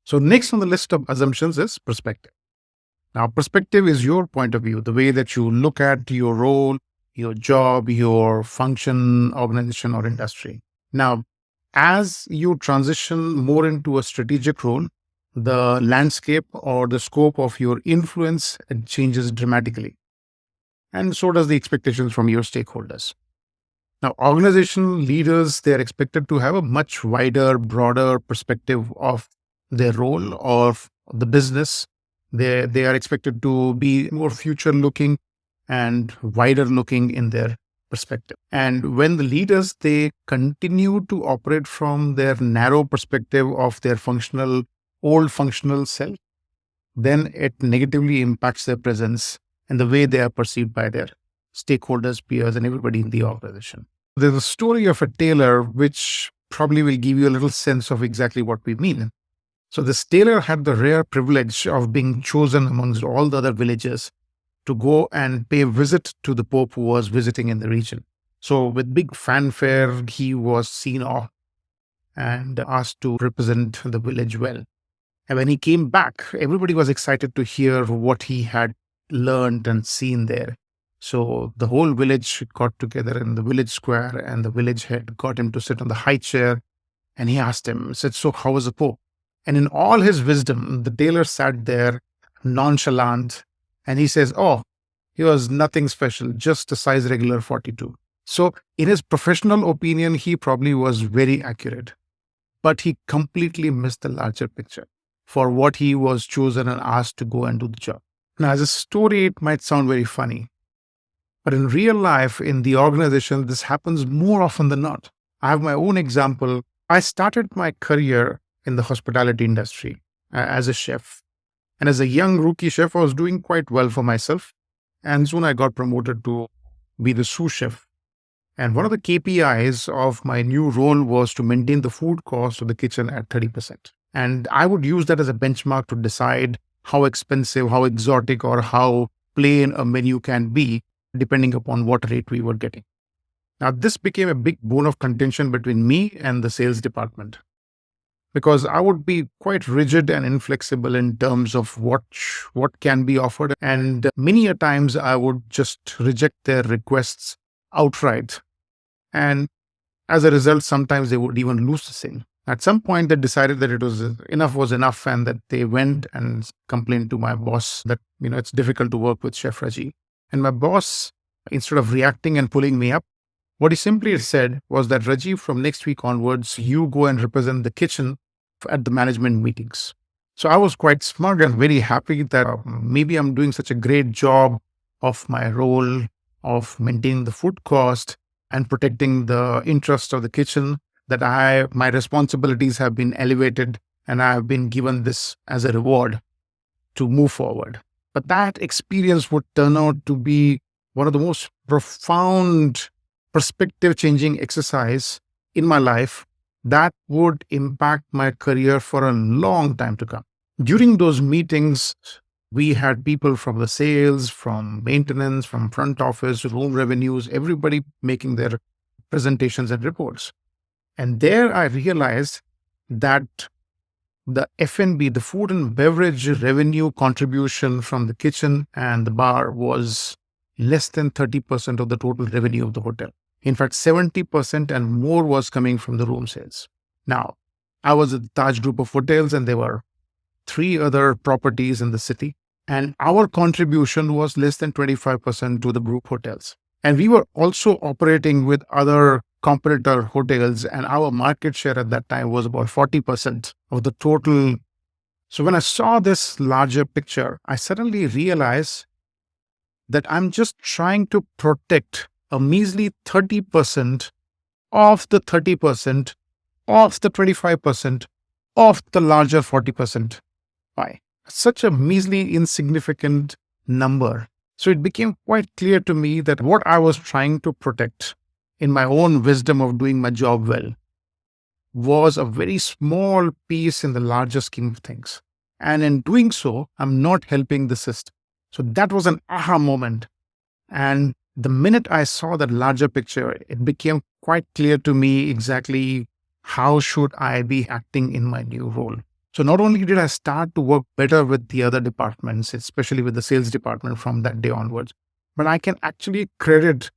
So next on the list of assumptions is perspective. Now, perspective is your point of view, the way that you look at your role, your job, your function, organization, or industry. Now, as you transition more into a strategic role, the landscape or the scope of your influence changes dramatically. And so does the expectations from your stakeholders. Now, organizational leaders, they're expected to have a much wider, broader perspective of their role, of the business. They are expected to be more future looking and wider looking in their perspective. And when the leaders, they continue to operate from their narrow perspective of their old functional self, then it negatively impacts their presence and the way they are perceived by their stakeholders, peers, and everybody in the organization. There's a story of a tailor which probably will give you a little sense of exactly what we mean. So this tailor had the rare privilege of being chosen amongst all the other villagers to go and pay a visit to the Pope who was visiting in the region. So with big fanfare, he was seen off and asked to represent the village well. And when he came back, everybody was excited to hear what he had learned and seen there. So the whole village got together in the village square, and the village head got him to sit on the high chair. And he asked him, said, "So how was the Pope?" And in all his wisdom, the tailor sat there nonchalant, and he says, "Oh, he was nothing special, just a size regular 42. So in his professional opinion, he probably was very accurate, but he completely missed the larger picture for what he was chosen and asked to go and do the job. Now, as a story, it might sound very funny, but in real life, in the organization, this happens more often than not. I have my own example. I started my career in the hospitality industry as a chef. And as a young rookie chef, I was doing quite well for myself. And soon I got promoted to be the sous chef. And one of the KPIs of my new role was to maintain the food cost of the kitchen at 30%. And I would use that as a benchmark to decide how expensive, how exotic, or how plain a menu can be, depending upon what rate we were getting. Now, this became a big bone of contention between me and the sales department, because I would be quite rigid and inflexible in terms of what can be offered. And many a times I would just reject their requests outright. And as a result, sometimes they would even lose the sale. At some point, they decided that enough was enough, and that they went and complained to my boss that, it's difficult to work with Chef Raji. And my boss, instead of reacting and pulling me up, what he simply said was that, "Rajiv, from next week onwards, you go and represent the kitchen at the management meetings." So I was quite smug and very happy that maybe I'm doing such a great job of my role of maintaining the food cost and protecting the interest of the kitchen, that my responsibilities have been elevated and I have been given this as a reward to move forward. But that experience would turn out to be one of the most profound perspective changing exercise in my life that would impact my career for a long time to come. During those meetings, we had people from the sales, from maintenance, from front office, room revenues, everybody making their presentations and reports. And there I realized that the F&B, the food and beverage revenue contribution from the kitchen and the bar, was less than 30% of the total revenue of the hotel. In fact, 70% and more was coming from the room sales. Now, I was at the Taj group of hotels, and there were 3 other properties in the city. And our contribution was less than 25% to the group hotels. And we were also operating with other competitor hotels, and our market share at that time was about 40% of the total. So when I saw this larger picture, I suddenly realized that I'm just trying to protect a measly 30% of the 30% of the 25% of the larger 40% pie. Such a measly, insignificant number. So it became quite clear to me that what I was trying to protect in my own wisdom of doing my job well was a very small piece in the larger scheme of things. And in doing so, I'm not helping the system. So that was an aha moment. And the minute I saw that larger picture, it became quite clear to me exactly how should I be acting in my new role. So not only did I start to work better with the other departments, especially with the sales department from that day onwards, but I can actually credit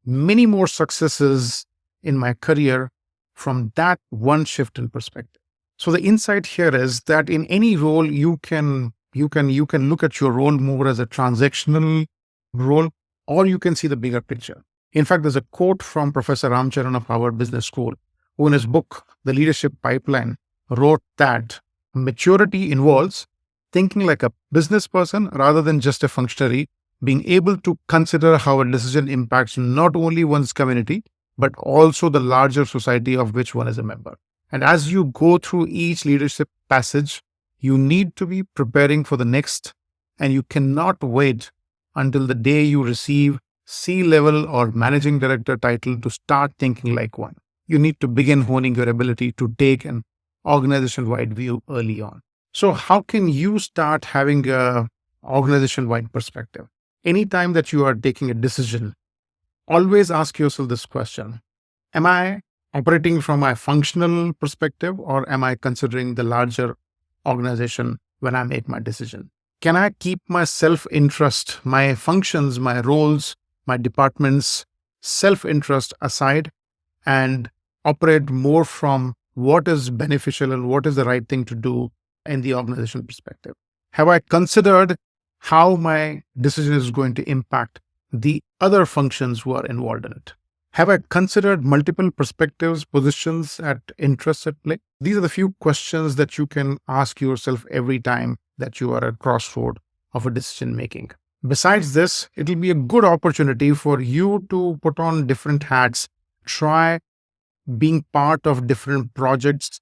many more successes in my career from that one shift in perspective. So the insight here is that in any role you can look at your role more as a transactional role, or you can see the bigger picture. In fact, there's a quote from Professor Ramcharan of Harvard Business School, who in his book The Leadership Pipeline wrote that maturity involves thinking like a business person rather than just a functionary, being able to consider how a decision impacts not only one's community, but also the larger society of which one is a member. And as you go through each leadership passage, you need to be preparing for the next, and you cannot wait until the day you receive C-level or managing director title to start thinking like one. You need to begin honing your ability to take an organization-wide view early on. So how can you start having a organization-wide perspective? Anytime that you are taking a decision, always ask yourself this question: am I operating from my functional perspective, or am I considering the larger organization when I make my decision? Can I keep my self-interest, my functions, my roles, my departments' self-interest aside and operate more from what is beneficial and what is the right thing to do in the organization perspective? Have I considered how my decision is going to impact the other functions who are involved in it? Have I considered multiple perspectives, positions, at interests at play? These are the few questions that you can ask yourself every time that you are at a crossroad of a decision making. Besides this, it will be a good opportunity for you to put on different hats, try being part of different projects,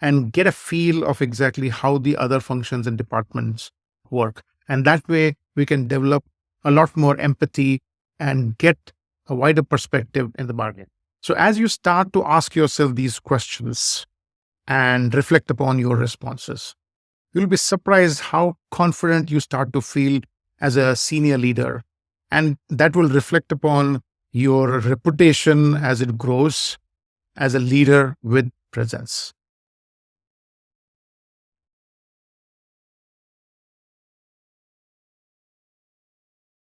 and get a feel of exactly how the other functions and departments work. And that way, we can develop a lot more empathy and get a wider perspective in the bargain. So as you start to ask yourself these questions and reflect upon your responses, you'll be surprised how confident you start to feel as a senior leader. And that will reflect upon your reputation as it grows as a leader with presence.